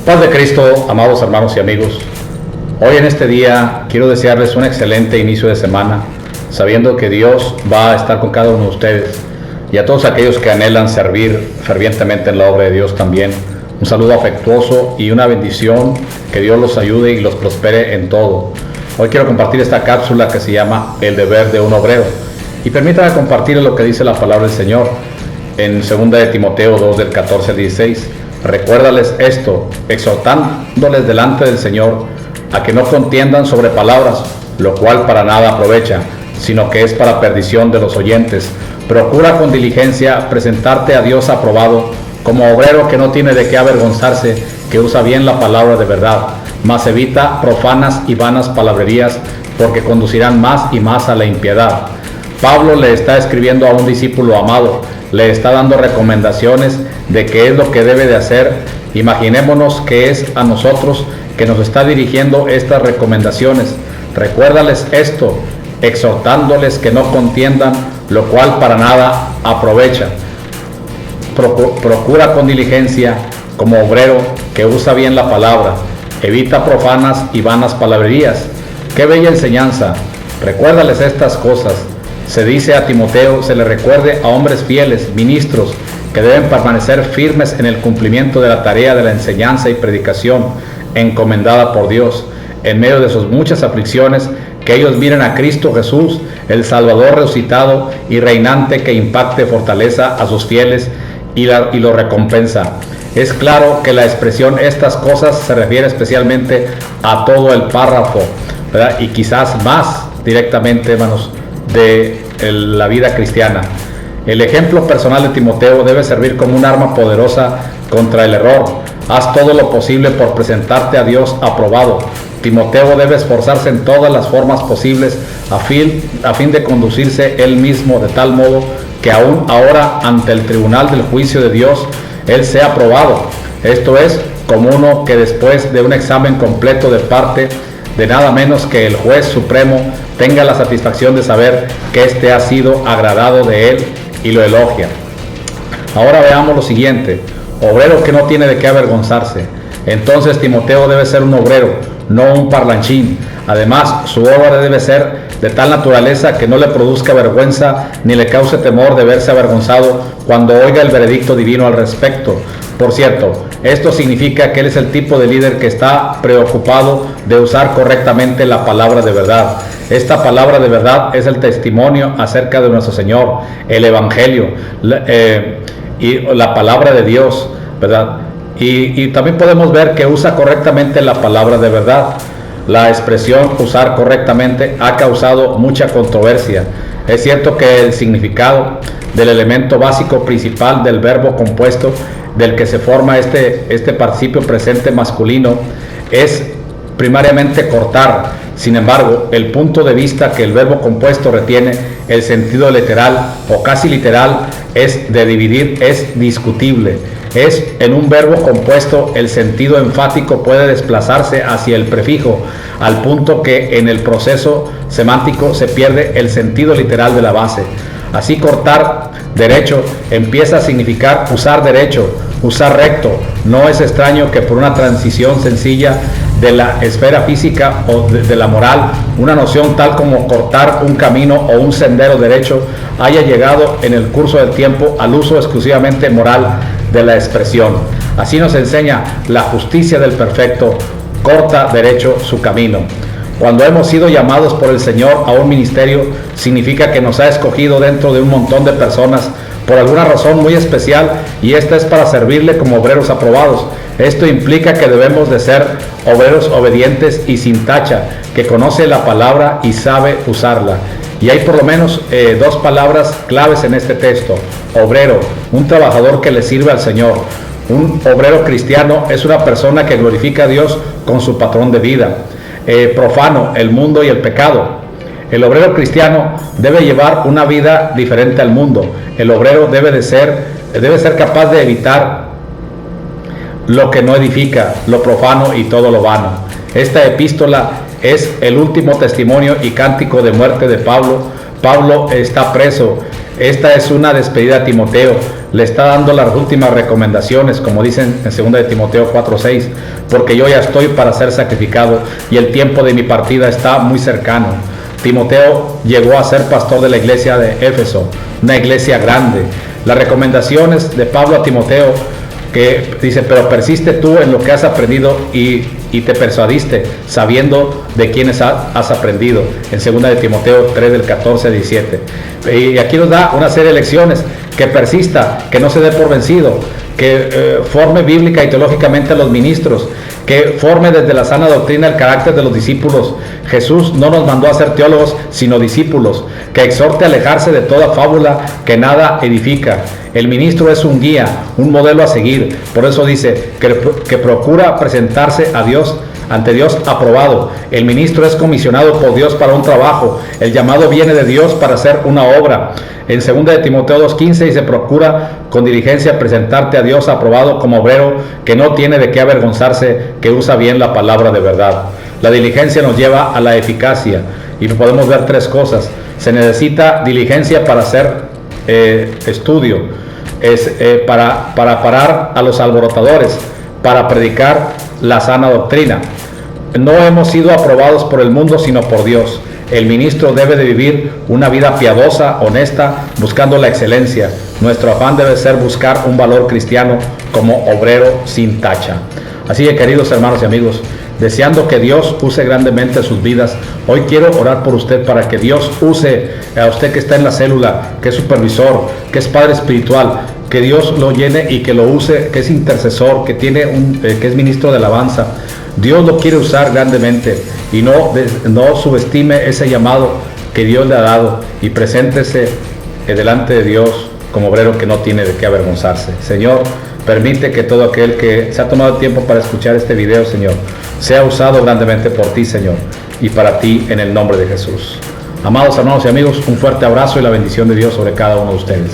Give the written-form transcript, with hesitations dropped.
Paz de Cristo, amados hermanos y amigos. Hoy en este día quiero desearles un excelente inicio de semana, sabiendo que Dios va a estar con cada uno de ustedes y a todos aquellos que anhelan servir fervientemente en la obra de Dios también. Un saludo afectuoso y una bendición, que Dios los ayude y los prospere en todo. Hoy quiero compartir esta cápsula que se llama El deber de un obrero. Y permítanme compartir lo que dice la palabra del Señor en 2 de Timoteo 2 del 14 al 16. Recuérdales esto, exhortándoles delante del Señor a que no contiendan sobre palabras, lo cual para nada aprovecha, sino que es para perdición de los oyentes. Procura con diligencia presentarte a Dios aprobado, como obrero que no tiene de qué avergonzarse, que usa bien la palabra de verdad, mas evita profanas y vanas palabrerías, porque conducirán más y más a la impiedad. Pablo le está escribiendo a un discípulo amado, le está dando recomendaciones de qué es lo que debe de hacer. Imaginémonos que es a nosotros que nos está dirigiendo estas recomendaciones. Recuérdales esto, exhortándoles que no contiendan, lo cual para nada aprovecha. Procura con diligencia, como obrero que usa bien la palabra, evita profanas y vanas palabrerías. ¡Qué bella enseñanza! Recuérdales estas cosas. Se dice a Timoteo, se le recuerde a hombres fieles, ministros, que deben permanecer firmes en el cumplimiento de la tarea de la enseñanza y predicación encomendada por Dios, en medio de sus muchas aflicciones, que ellos miren a Cristo Jesús, el Salvador resucitado y reinante, que impacte fortaleza a sus fieles y lo recompensa. Es claro que la expresión estas cosas se refiere especialmente a todo el párrafo, ¿verdad? Y quizás más directamente, hermanos, de la vida cristiana. El ejemplo personal de Timoteo debe servir como un arma poderosa contra el error. Haz todo lo posible por presentarte a Dios aprobado. Timoteo debe esforzarse en todas las formas posibles a fin de conducirse él mismo de tal modo que aún ahora ante el tribunal del juicio de Dios él sea aprobado. Esto es, como uno que después de un examen completo de parte de nada menos que el juez supremo tenga la satisfacción de saber que éste ha sido agradado de él y lo elogia. Ahora veamos lo siguiente: obrero que no tiene de qué avergonzarse. Entonces Timoteo debe ser un obrero, no un parlanchín. Además, su obra debe ser de tal naturaleza que no le produzca vergüenza ni le cause temor de verse avergonzado cuando oiga el veredicto divino al respecto. Por cierto, esto significa que él es el tipo de líder que está preocupado de usar correctamente la palabra de verdad. Esta palabra de verdad es el testimonio acerca de nuestro Señor, el Evangelio y la palabra de Dios, ¿verdad? Y también podemos ver que usa correctamente la palabra de verdad. La expresión usar correctamente ha causado mucha controversia. Es cierto que el significado del elemento básico principal del verbo compuesto del que se forma este participio presente masculino es primariamente cortar. Sin embargo, el punto de vista que el verbo compuesto retiene, el sentido literal o casi literal, es de dividir, es discutible. Es en un verbo compuesto el sentido enfático puede desplazarse hacia el prefijo, al punto que en el proceso semántico se pierde el sentido literal de la base. Así, cortar derecho empieza a significar usar derecho, usar recto. No es extraño que por una transición sencilla de la esfera física o de la moral, una noción tal como cortar un camino o un sendero derecho haya llegado en el curso del tiempo al uso exclusivamente moral de la expresión. Así nos enseña la justicia del perfecto: corta derecho su camino. Cuando hemos sido llamados por el Señor a un ministerio, significa que nos ha escogido dentro de un montón de personas por alguna razón muy especial, y esta es para servirle como obreros aprobados. Esto implica que debemos de ser obreros obedientes y sin tacha, que conoce la palabra y sabe usarla. Y hay por lo menos dos palabras claves en este texto: obrero, un trabajador que le sirve al Señor. Un obrero cristiano es una persona que glorifica a Dios con su patrón de vida. Profano, el mundo y el pecado. El obrero cristiano debe llevar una vida diferente al mundo. El obrero debe ser capaz de evitar lo que no edifica, lo profano y todo lo vano. Esta epístola es el último testimonio y cántico de muerte de Pablo. Pablo está preso Esta es una despedida a Timoteo. Le está dando las últimas recomendaciones, como dicen en 2 de Timoteo 4:6, porque yo ya estoy para ser sacrificado y el tiempo de mi partida está muy cercano. Timoteo llegó a ser pastor de la iglesia de Éfeso, una iglesia grande. Las recomendaciones de Pablo a Timoteo, que dice, pero persiste tú en lo que has aprendido y te persuadiste, sabiendo de quiénes has aprendido, en 2 de Timoteo 3 del 14 al 17. Y aquí nos da una serie de lecciones: que persista, que no se dé por vencido, que forme bíblica y teológicamente a los ministros, que forme desde la sana doctrina el carácter de los discípulos. Jesús no nos mandó a ser teólogos, sino discípulos. Que exhorte a alejarse de toda fábula que nada edifica. El ministro es un guía, un modelo a seguir. Por eso dice que procura presentarse ante Dios aprobado. El ministro es comisionado por Dios para un trabajo. El llamado viene de Dios para hacer una obra. En 2 de Timoteo 2:15 dice, procura con diligencia presentarte a Dios aprobado como obrero que no tiene de qué avergonzarse, que usa bien la palabra de verdad. La diligencia nos lleva a la eficacia, y podemos ver tres cosas. Se necesita diligencia para hacer estudio, para parar a los alborotadores, para predicar la sana doctrina. No hemos sido aprobados por el mundo, sino por Dios. El ministro debe de vivir una vida piadosa, honesta, buscando la excelencia. Nuestro afán debe ser buscar un valor cristiano como obrero sin tacha. Así que, queridos hermanos y amigos, deseando que Dios use grandemente sus vidas, hoy quiero orar por usted para que Dios use a usted que está en la célula, que es supervisor, que es padre espiritual, que Dios lo llene y que lo use, que es intercesor, que es ministro de alabanza. Dios lo quiere usar grandemente, y no subestime ese llamado que Dios le ha dado, y preséntese delante de Dios como obrero que no tiene de qué avergonzarse. Señor, permite que todo aquel que se ha tomado el tiempo para escuchar este video, Señor, sea usado grandemente por ti, Señor, y para ti, en el nombre de Jesús. Amados hermanos y amigos, un fuerte abrazo y la bendición de Dios sobre cada uno de ustedes.